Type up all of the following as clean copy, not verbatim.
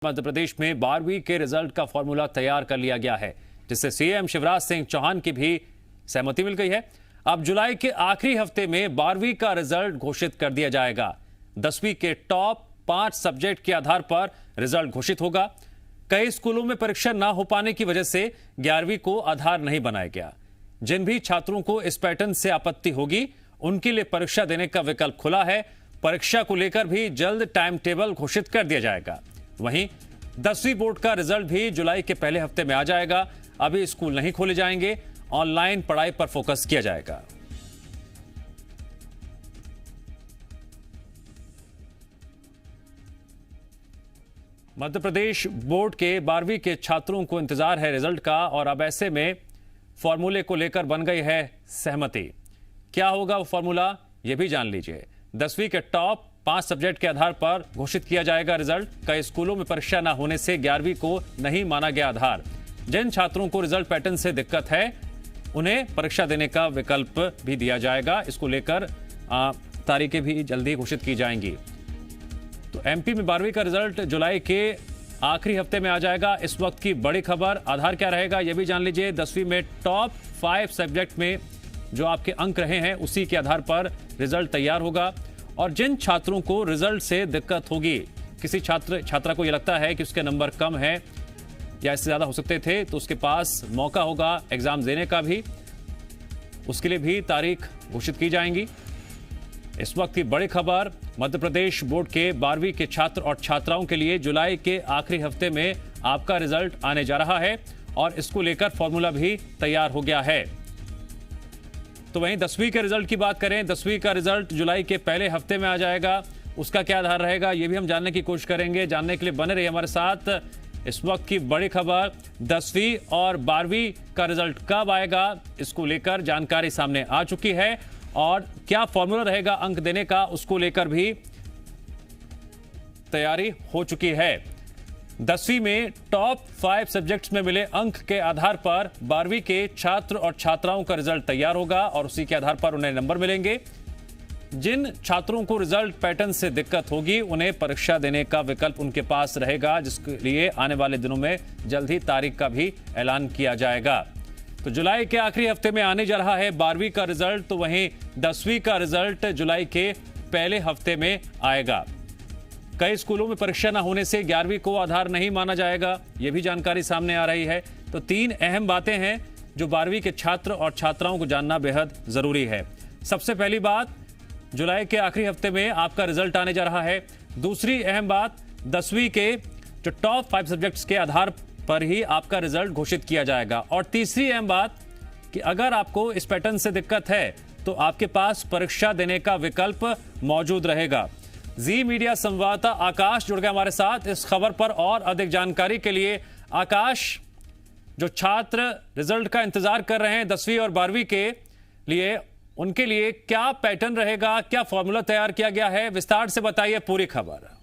मध्य प्रदेश में 12वीं के रिजल्ट का फॉर्मूला तैयार कर लिया गया है, जिससे सीएम शिवराज सिंह चौहान की भी सहमति मिल गई है। अब जुलाई के आखिरी हफ्ते में 12वीं का रिजल्ट घोषित कर दिया जाएगा। 10वीं के टॉप 5 सब्जेक्ट के आधार पर रिजल्ट घोषित होगा। कई स्कूलों में परीक्षा न हो पाने की वजह से 11वीं को आधार नहीं बनाया गया। जिन भी छात्रों को इस पैटर्न से आपत्ति होगी, उनके लिए परीक्षा देने का विकल्प खुला है। परीक्षा को लेकर भी जल्द टाइम टेबल घोषित कर दिया जाएगा। वहीं 10वीं बोर्ड का रिजल्ट भी जुलाई के पहले हफ्ते में आ जाएगा। अभी स्कूल नहीं खोले जाएंगे, ऑनलाइन पढ़ाई पर फोकस किया जाएगा। मध्य प्रदेश बोर्ड के 12वीं के छात्रों को इंतजार है रिजल्ट का, और अब ऐसे में फॉर्मूले को लेकर बन गई है सहमति। क्या होगा वो फॉर्मूला, ये भी जान लीजिए। 10वीं के टॉप 5 सब्जेक्ट के आधार पर घोषित किया जाएगा रिजल्ट। कई स्कूलों में परीक्षा न होने से 11वीं को नहीं माना गया आधार। जिन छात्रों को रिजल्ट पैटर्न से दिक्कत है, उन्हें परीक्षा देने का विकल्प भी दिया जाएगा। इसको लेकर तारीखें भी जल्दी घोषित की जाएंगी। तो एमपी में 12वीं का रिजल्ट जुलाई के आखिरी हफ्ते में आ जाएगा। इस वक्त की बड़ी खबर, आधार क्या रहेगा यह भी जान लीजिए। 10वीं में टॉप 5 सब्जेक्ट में जो आपके अंक रहे हैं, उसी के आधार पर रिजल्ट तैयार होगा। और जिन छात्रों को रिजल्ट से दिक्कत होगी, किसी छात्रा को यह लगता है कि उसके नंबर कम है या इससे ज्यादा हो सकते थे, तो उसके पास मौका होगा एग्जाम देने का भी। उसके लिए भी तारीख घोषित की जाएंगी। इस वक्त की बड़ी खबर, मध्य प्रदेश बोर्ड के 12वीं के छात्र और छात्राओं के लिए जुलाई के आखिरी हफ्ते में आपका रिजल्ट आने जा रहा है, और इसको लेकर फॉर्मूला भी तैयार हो गया है। तो वहीं 10वीं के रिजल्ट की बात करें, 10वीं का रिजल्ट जुलाई के पहले हफ्ते में आ जाएगा। उसका क्या आधार रहेगा, यह भी हम जानने की कोशिश करेंगे। जानने के लिए बने रहिए हमारे साथ। इस वक्त की बड़ी खबर, 10वीं और 12वीं का रिजल्ट कब आएगा, इसको लेकर जानकारी सामने आ चुकी है। और क्या फॉर्मूला रहेगा अंक देने का, उसको लेकर भी तैयारी हो चुकी है। 10वीं में टॉप 5 सब्जेक्ट्स में मिले अंक के आधार पर 12वीं के छात्र और छात्राओं का रिजल्ट तैयार होगा, और उसी के आधार पर उन्हें नंबर मिलेंगे। जिन छात्रों को रिजल्ट पैटर्न से दिक्कत होगी, उन्हें परीक्षा देने का विकल्प उनके पास रहेगा, जिसके लिए आने वाले दिनों में जल्द ही तारीख का भी ऐलान किया जाएगा। तो जुलाई के आखिरी हफ्ते में आने जा रहा है 12वीं का रिजल्ट। तो वहीं 10वीं का रिजल्ट जुलाई के पहले हफ्ते में आएगा। कई स्कूलों में परीक्षा न होने से 11वीं को आधार नहीं माना जाएगा, यह भी जानकारी सामने आ रही है। तो 3 अहम बातें हैं जो 12वीं के छात्र और छात्राओं को जानना बेहद जरूरी है। सबसे पहली बात, जुलाई के आखिरी हफ्ते में आपका रिजल्ट आने जा रहा है। दूसरी अहम बात, 10वीं के जो टॉप 5 सब्जेक्ट्स के आधार पर ही आपका रिजल्ट घोषित किया जाएगा। और तीसरी अहम बात कि अगर आपको इस पैटर्न से दिक्कत है, तो आपके पास परीक्षा देने का विकल्प मौजूद रहेगा। जी मीडिया संवाददाता आकाश जुड़ गए हमारे साथ इस खबर पर और अधिक जानकारी के लिए। आकाश, जो छात्र रिजल्ट का इंतजार कर रहे हैं 10वीं और 12वीं के लिए, उनके लिए क्या पैटर्न रहेगा, क्या फॉर्मूला तैयार किया गया है, विस्तार से बताइए पूरी खबर।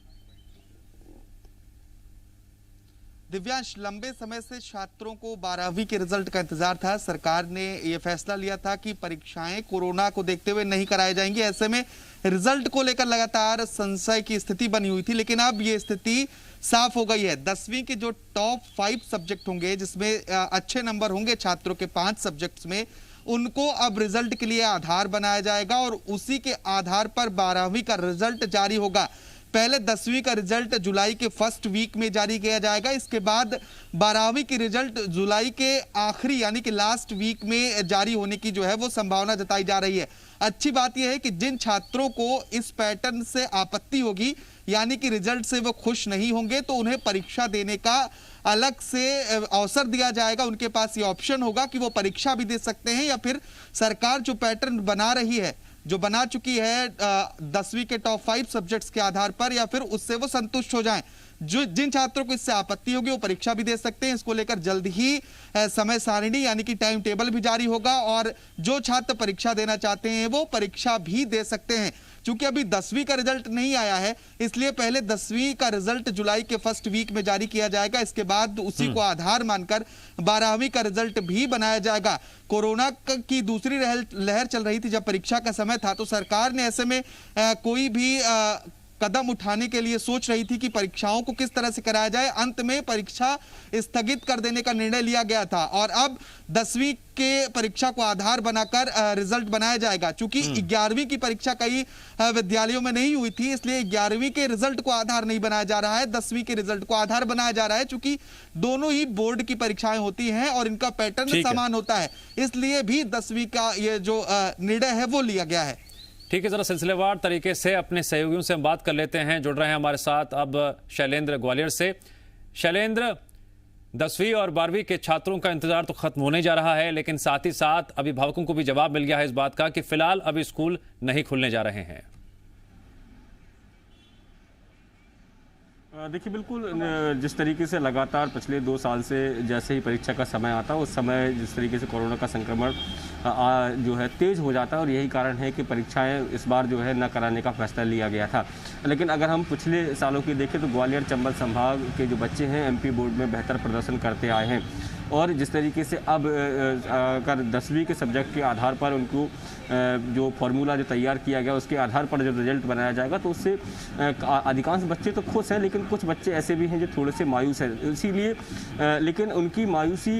दिव्यांश, लंबे समय से छात्रों को 12वीं के रिजल्ट का इंतजार था। सरकार ने यह फैसला लिया था कि परीक्षाएं कोरोना को देखते हुए नहीं कराई जाएंगी। ऐसे में रिजल्ट को लेकर लगातार संशय की स्थिति बनी हुई थी, लेकिन अब यह स्थिति साफ हो गई है। 10वीं के जो टॉप 5 सब्जेक्ट होंगे, जिसमें अच्छे नंबर होंगे छात्रों के 5 सब्जेक्ट्स में, उनको अब रिजल्ट के लिए आधार बनाया जाएगा, और उसी के आधार पर 12वीं का रिजल्ट जारी होगा। पहले 10वीं का रिजल्ट जुलाई के फर्स्ट वीक में जारी किया जाएगा। इसके बाद 12वीं की रिजल्ट जुलाई के आखिरी यानी कि लास्ट वीक में जारी होने की जो है वो संभावना जताई जा रही है। अच्छी बात यह है कि जिन छात्रों को इस पैटर्न से आपत्ति होगी, यानी कि रिजल्ट से वो खुश नहीं होंगे, तो उन्हें परीक्षा देने का अलग से अवसर दिया जाएगा। उनके पास ये ऑप्शन होगा कि वो परीक्षा भी दे सकते हैं, या फिर सरकार जो पैटर्न बना रही है, जो बना चुकी है 10वीं के टॉप 5 सब्जेक्ट्स के आधार पर, या फिर उससे वो संतुष्ट हो जाएं। जो जिन छात्रों को इससे आपत्ति होगी, वो परीक्षा भी दे सकते हैं। इसको लेकर जल्द ही समय सारिणी यानी कि टाइम टेबल भी जारी होगा, और जो छात्र परीक्षा देना चाहते हैं वो परीक्षा भी दे सकते हैं। चूंकि अभी 10वीं का रिजल्ट नहीं आया है, इसलिए पहले 10वीं का रिजल्ट जुलाई के फर्स्ट वीक में जारी किया जाएगा। इसके बाद उसी को आधार मानकर 12वीं का रिजल्ट भी बनाया जाएगा। कोरोना की दूसरी लहर चल रही थी जब परीक्षा का समय था, तो सरकार ने ऐसे में कोई भी कदम उठाने के लिए सोच रही थी कि परीक्षाओं को किस तरह से कराया जाए। अंत में परीक्षा स्थगित कर देने का निर्णय लिया गया था और अब 10वीं के परीक्षा को आधार बनाकर रिजल्ट बनाया जाएगा। चूंकि 11वीं की परीक्षा कई विद्यालयों में नहीं हुई थी, इसलिए 11वीं के रिजल्ट को आधार नहीं बनाया जा रहा है, 10वीं के रिजल्ट को आधार बनाया जा रहा है। चूंकि दोनों ही बोर्ड की परीक्षाएं होती हैं और इनका पैटर्न समान होता है, इसलिए भी 10वीं का ये जो निर्णय है वो लिया गया है। ठीक है, जरा सिलसिलेवार तरीके से अपने सहयोगियों से हम बात कर लेते हैं। जुड़ रहे हैं हमारे साथ अब शैलेंद्र ग्वालियर से। शैलेंद्र, 10वीं और 12वीं के छात्रों का इंतजार तो खत्म होने जा रहा है, लेकिन साथ ही साथ अभिभावकों को भी जवाब मिल गया है इस बात का कि फिलहाल अभी स्कूल नहीं खुलने जा रहे हैं। देखिए, बिल्कुल जिस तरीके से लगातार पिछले 2 साल से जैसे ही परीक्षा का समय आता है उस समय जिस तरीके से कोरोना का संक्रमण जो है तेज़ हो जाता है और यही कारण है कि परीक्षाएं इस बार जो है न कराने का फैसला लिया गया था। लेकिन अगर हम पिछले सालों की देखें तो ग्वालियर चंबल संभाग के जो बच्चे हैं एमपी बोर्ड में बेहतर प्रदर्शन करते आए हैं और जिस तरीके से अब अगर 10वीं के सब्जेक्ट के आधार पर उनको जो फार्मूला जो तैयार किया गया उसके आधार पर जब रिजल्ट बनाया जाएगा तो उससे अधिकांश बच्चे तो खुश हैं, लेकिन कुछ बच्चे ऐसे भी हैं जो थोड़े से मायूस हैं। इसीलिए लेकिन उनकी मायूसी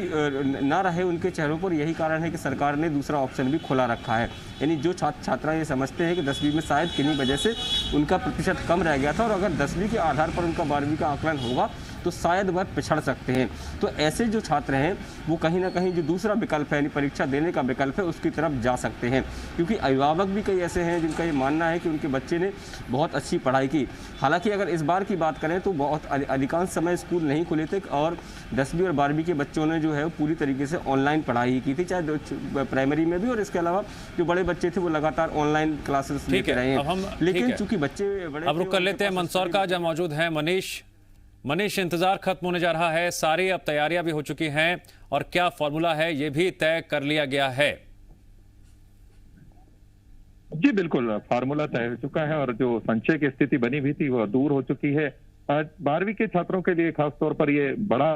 ना रहे उनके चेहरों पर, यही कारण है कि सरकार ने दूसरा ऑप्शन भी खुला रखा है। यानी जो छात्राएँ ये समझते हैं कि 10वीं में शायद किन्हीं वजह से उनका प्रतिशत कम रह गया था और अगर 10वीं के आधार पर उनका 12वीं का आकलन होगा तो शायद वह पिछड़ सकते हैं। तो ऐसे जो छात्र हैं वो कहीं ना कहीं जो दूसरा विकल्प है यानी परीक्षा देने का विकल्प है उसकी तरफ जा सकते हैं, क्योंकि अभिभावक भी कई ऐसे हैं जिनका ये मानना है कि उनके बच्चे ने बहुत अच्छी पढ़ाई की। हालांकि अगर इस बार की बात करें तो बहुत अधिकांश समय स्कूल नहीं खुले थे और 10वीं और 12वीं के बच्चों ने जो है पूरी तरीके से ऑनलाइन पढ़ाई की थी, चाहे प्राइमरी में भी, और इसके अलावा जो बड़े बच्चे थे वो लगातार ऑनलाइन क्लासेस लेते रहे हैं। लेकिन चूंकि बच्चे बड़े, अब रुक कर लेते हैं मंदसौर का, जहां मौजूद है मनीष, इंतजार खत्म होने जा रहा है, सारी अब तैयारियां भी हो चुकी हैं और क्या फॉर्मूला है ये भी तय कर लिया गया है? जी बिल्कुल, फार्मूला तय हो चुका है और जो संशय की स्थिति बनी हुई थी वो दूर हो चुकी है। 12वीं के छात्रों के लिए खासतौर पर ये बड़ा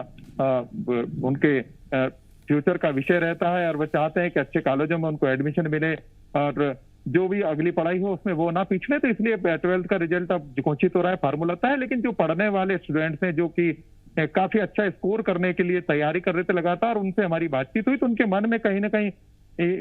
उनके फ्यूचर का विषय रहता है और वो चाहते हैं कि अच्छे कॉलेजों में उनको एडमिशन मिले और जो भी अगली पढ़ाई हो उसमें वो ना पिछले, तो इसलिए 12th का रिजल्ट अब घोषित हो रहा है, फार्मूला तय है। लेकिन जो पढ़ने वाले स्टूडेंट्स हैं जो कि काफी अच्छा स्कोर करने के लिए तैयारी कर रहे थे लगातार, उनसे हमारी बातचीत हुई तो उनके मन में कहीं ना कहीं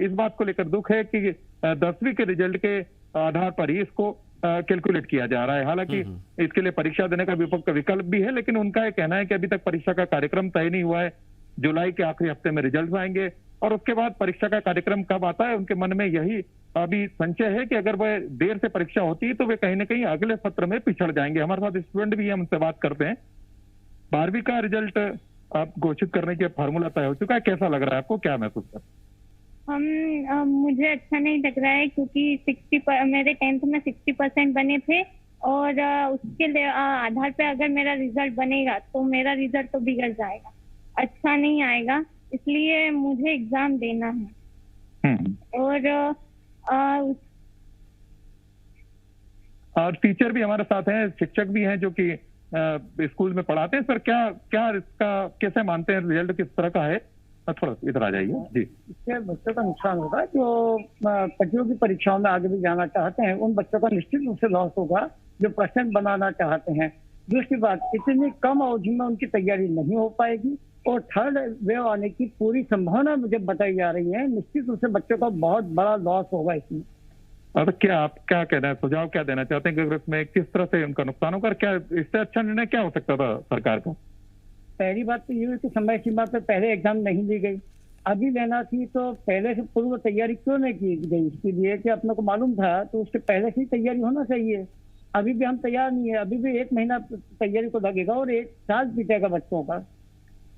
इस बात को लेकर दुख है कि 10वीं के रिजल्ट के आधार पर ही इसको कैलकुलेट किया जा रहा है। हालांकि इसके लिए परीक्षा देने का विकल्प भी है, लेकिन उनका यह कहना है कि अभी तक परीक्षा का कार्यक्रम तय नहीं हुआ है। जुलाई के आखिरी हफ्ते में रिजल्ट आएंगे और उसके बाद परीक्षा का कार्यक्रम कब आता है उनके मन में यही अभी संशय है कि अगर वह देर से परीक्षा होती है तो वे कहीं ना कहीं अगले सत्र में पिछड़ जाएंगे। हमारे साथ स्टूडेंट भी हम उनसे बात करते हैं। 12वीं का रिजल्ट आप घोषित करने के फार्मूला तय हो चुका है, कैसा लग रहा है आपको, क्या महसूस कर? मुझे अच्छा नहीं लग रहा है क्योंकि मेरे 10th में 60% बने थे और उसके आधार पे अगर मेरा रिजल्ट बनेगा तो मेरा रिजल्ट तो बिगड़ जाएगा, अच्छा नहीं आएगा, इसलिए मुझे एग्जाम देना है। और टीचर भी हमारे साथ हैं, शिक्षक भी हैं जो कि स्कूल में पढ़ाते हैं। सर क्या इसका कैसे मानते हैं, रिजल्ट किस तरह का है? थोड़ा इधर आ जाइए जी। इससे बच्चों का नुकसान होगा जो प्रतियोगी परीक्षाओं में आगे भी जाना चाहते हैं, उन बच्चों का निश्चित रूप से लॉस होगा जो परसेंट बनाना चाहते हैं। दूसरी बात, इतनी कम अवधि में उनकी तैयारी नहीं हो पाएगी और थर्ड वेव आने की पूरी संभावना मुझे बताई जा रही है। निश्चित रूप से बच्चों का बहुत बड़ा लॉस होगा इसमें। अब क्या आप क्या कहना है, सुझाव क्या देना चाहते हैं कि अगर इसमें किस तरह से उनका नुकसान होगा, क्या इससे अच्छा निर्णय क्या हो सकता था सरकार का? पहली बात तो ये हुई कि समय सीमा पे पहले एग्जाम नहीं ली गई, अभी लेना थी तो पहले से पूर्व तैयारी क्यों नहीं की गई? इसके लिए कि अपने को मालूम था तो उसके पहले से ही तैयारी होना चाहिए। अभी भी हम तैयार नहीं है, अभी भी 1 महीना तैयारी को लगेगा और 1 साल बीतेगा बच्चों का।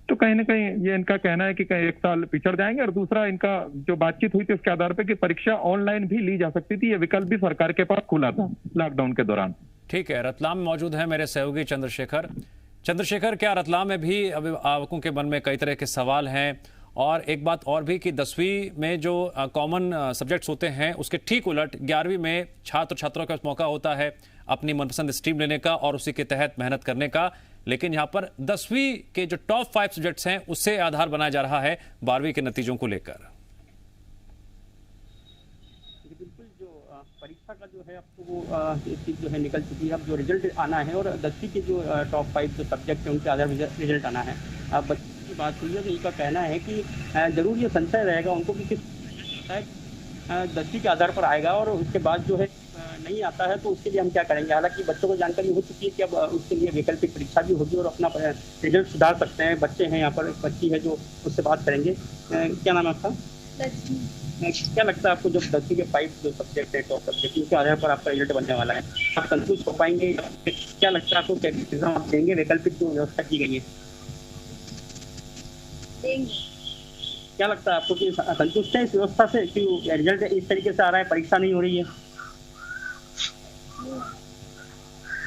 तो कहीं ना कहीं ये इनका कहना है कि कहीं 1 साल पिछड़ जाएंगे और दूसरा इनका जो बातचीत हुई थी उसके आधार पर कि परीक्षा ऑनलाइन भी ली जा सकती थी, ये विकल्प भी सरकार के पास खुला था लॉकडाउन के दौरान। ठीक है, रतलाम में मौजूद है मेरे सहयोगी चंद्रशेखर, क्या रतलाम में भी अभिभावकों के मन में कई तरह के सवाल हैं? और एक बात और भी कि 10वीं में जो कॉमन सब्जेक्ट्स होते हैं उसके ठीक उलट 11वीं में छात्रों का मौका होता है अपनी मनपसंद स्ट्रीम लेने का और उसी के तहत मेहनत करने का, लेकिन यहाँ पर 10वीं के जो टॉप 5 सब्जेक्ट्स हैं उससे आधार बनाया जा रहा है 12वीं के नतीजों को लेकर। बिल्कुल, जो परीक्षा का जो है अब तो वो चीज़ जो है निकल चुकी है। अब जो रिजल्ट आना है और 10वीं के जो टॉप 5 जो सब्जेक्ट है उनके आधार रिजल्ट आना है। अब बच्चों की बात हुई है तो इनका कहना है कि जरूर ये संशय रहेगा उनको कि किस 10वीं के आधार पर आएगा और उसके बाद जो है नहीं आता है तो उसके लिए हम क्या करेंगे। हालांकि बच्चों को जानकारी हो चुकी है कि अब उसके लिए वैकल्पिक परीक्षा भी होगी और अपना रिजल्ट सुधार सकते हैं। बच्चे हैं यहाँ पर, एक बच्ची है जो उससे बात करेंगे। क्या नाम है आपका? क्या लगता है आपको जब 10वीं के 5 जो सब्जेक्ट है टॉप सब्जेक्ट उनके आधार पर आपका रिजल्ट बनने वाला है, आप संतुष्ट हो पाएंगे? क्या लगता है आपको, क्या एग्जाम आप देंगे? वैकल्पिक जो व्यवस्था की गई है क्या लगता है आपको कि संतुष्ट है इस व्यवस्था से कि रिजल्ट इस तरीके से आ रहा है, परीक्षा नहीं हो रही है?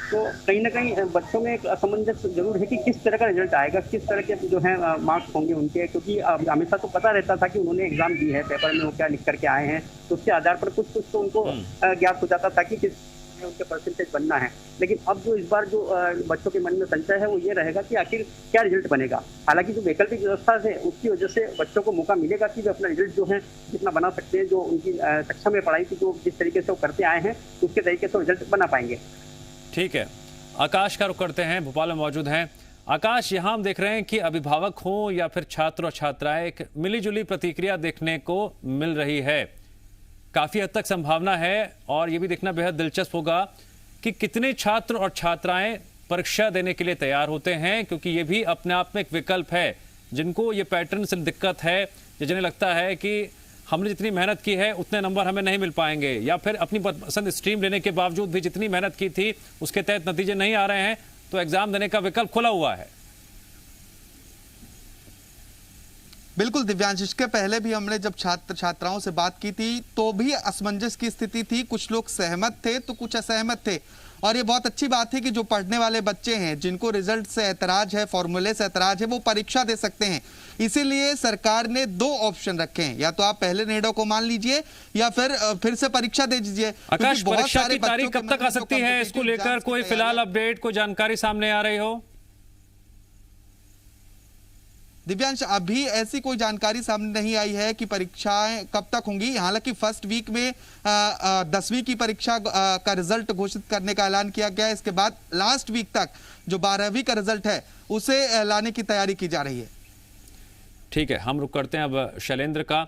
तो कहीं ना कहीं बच्चों में एक असमंजस जरूर है कि किस तरह का रिजल्ट आएगा, किस तरह के जो है मार्क्स होंगे उनके, क्योंकि हमेशा तो पता रहता था कि उन्होंने एग्जाम दी है, पेपर में वो क्या लिख करके आए हैं, तो उसके आधार पर कुछ तो उनको ज्ञात हो जाता था कि किस उनके परसेंटेज बनना है। लेकिन अब जो इस बार जो बच्चों के मन में संशय है वो ये रहेगा कि आखिर क्या रिजल्ट बनेगा। हालांकि जो वैकल्पिक व्यवस्था है उसकी वजह से बच्चों को मौका मिलेगा कि वे अपना रिजल्ट जो है जितना बना सकते हैं, जो उनकी सक्षम है पढ़ाई की, जो जिस तरीके से वो करते आए हैं उसके तरीके से रिजल्ट बना पाएंगे। ठीक है, आकाश का रुख करते हैं, भोपाल में मौजूद हैं। आकाश, यहाँ हम देख रहे हैं कि अभिभावक हों या फिर छात्र और छात्राएं, एक मिलीजुली प्रतिक्रिया देखने को मिल रही है। काफी हद तक संभावना है और ये भी देखना बेहद दिलचस्प होगा कि कितने छात्र और छात्राएं परीक्षा देने के लिए तैयार होते हैं, क्योंकि ये भी अपने आप में एक विकल्प है। जिनको ये पैटर्न से दिक्कत है, जिन्हें लगता है कि हमने जितनी मेहनत की है उतने नंबर हमें नहीं मिल पाएंगे, या फिर अपनी पसंद स्ट्रीम लेने के बावजूद भी जितनी मेहनत की थी उसके तहत नतीजे नहीं आ रहे हैं, तो एग्जाम देने का विकल्प खुला हुआ है। बिल्कुल दिव्यांश, इसके पहले भी हमने जब छात्र छात्राओं से बात की थी तो भी असमंजस की स्थिति थी। कुछ लोग सहमत थे तो कुछ असहमत थे, और ये बहुत अच्छी बात है कि जो पढ़ने वाले बच्चे हैं, जिनको रिजल्ट से ऐतराज है, फॉर्मूले से ऐतराज है, वो परीक्षा दे सकते हैं। इसीलिए सरकार ने 2 ऑप्शन रखे हैं, या तो आप पहले निर्णय को मान लीजिए या फिर से परीक्षा दे दीजिए। आकाश, परीक्षा की तारीख कब तक आ सकती है, इसको लेकर कोई फिलहाल अपडेट, कोई जानकारी सामने आ रही हो? दिव्यांश, अभी ऐसी कोई जानकारी सामने नहीं आई है कि परीक्षाएं कब तक होंगी। हालांकि फर्स्ट वीक में 10वीं की परीक्षा का रिजल्ट घोषित करने का ऐलान किया गया है। इसके बाद लास्ट वीक तक जो 12वीं का रिजल्ट है उसे लाने की तैयारी की जा रही है। ठीक है, हम रुक करते हैं अब शैलेंद्र का।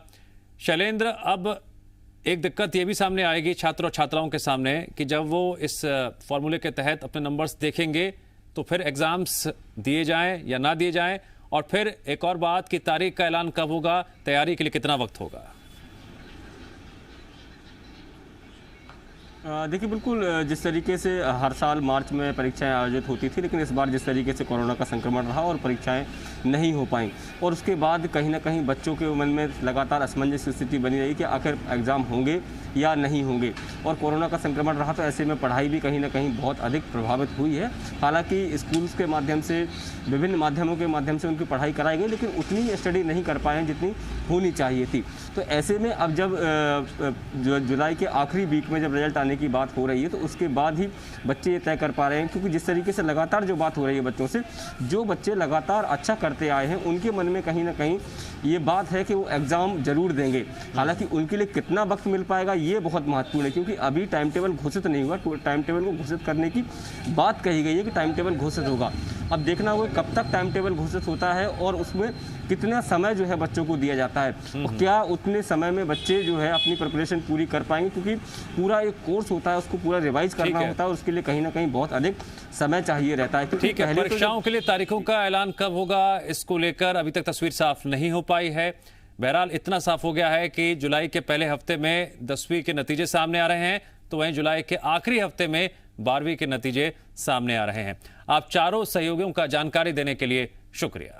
शैलेंद्र, अब एक दिक्कत ये भी सामने आएगी छात्र और छात्राओं के सामने कि जब वो इस फॉर्मूले के तहत अपने नंबर्स देखेंगे तो फिर एग्जाम्स दिए जाएं या ना दिए जाएं, और फिर एक और बात कि तारीख का ऐलान कब होगा, तैयारी के लिए कितना वक्त होगा? देखिए, बिल्कुल जिस तरीके से हर साल मार्च में परीक्षाएं आयोजित होती थी, लेकिन इस बार जिस तरीके से कोरोना का संक्रमण रहा और परीक्षाएं नहीं हो पाई, और उसके बाद कहीं ना कहीं बच्चों के मन में लगातार असमंजस की स्थिति बनी रही कि आखिर एग्ज़ाम होंगे या नहीं होंगे। और कोरोना का संक्रमण रहा तो ऐसे में पढ़ाई भी कहीं ना कहीं बहुत अधिक प्रभावित हुई है। हालांकि स्कूल्स के माध्यम से, विभिन्न माध्यमों के माध्यम से उनकी पढ़ाई कराई गई, लेकिन उतनी स्टडी नहीं कर पाए जितनी होनी चाहिए थी। तो ऐसे में अब जब जुलाई के आखिरी वीक में जब रिजल्ट आने की बात हो रही है तो उसके बाद ही बच्चे ये तय कर पा रहे हैं, क्योंकि जिस तरीके से लगातार जो बात हो रही है बच्चों से, जो बच्चे लगातार अच्छा करते आए हैं उनके मन में कहीं ना कहीं ये बात है कि वो एग्ज़ाम जरूर देंगे। हालांकि उनके लिए कितना वक्त मिल पाएगा ये बहुत महत्वपूर्ण है, क्योंकि अभी टाइम टेबल घोषित नहीं हुआ। टाइम टेबल को घोषित करने की बात कही गई है कि टाइम टेबल घोषित होगा। अब देखना होगा कब तक टाइम टेबल घोषित होता है और उसमें कितना समय जो है बच्चों को दिया जाता है, और क्या उतने समय में बच्चे जो है अपनी प्रिपरेशन पूरी कर पाएंगे, क्योंकि पूरा एक कोर्स होता है, उसको पूरा रिवाइज करना होता है, उसके लिए कहीं ना कहीं बहुत अधिक समय चाहिए रहता है। ठीक है, परीक्षाओं के लिए तारीखों का ऐलान कब होगा इसको लेकर अभी तक तस्वीर साफ नहीं हो पाई है। बहरहाल इतना साफ हो गया है कि जुलाई के पहले हफ्ते में 10वीं के नतीजे सामने आ रहे हैं, तो वहीं जुलाई के आखिरी हफ्ते में 12वीं के नतीजे सामने आ रहे हैं। आप चारों सहयोगियों का जानकारी देने के लिए शुक्रिया।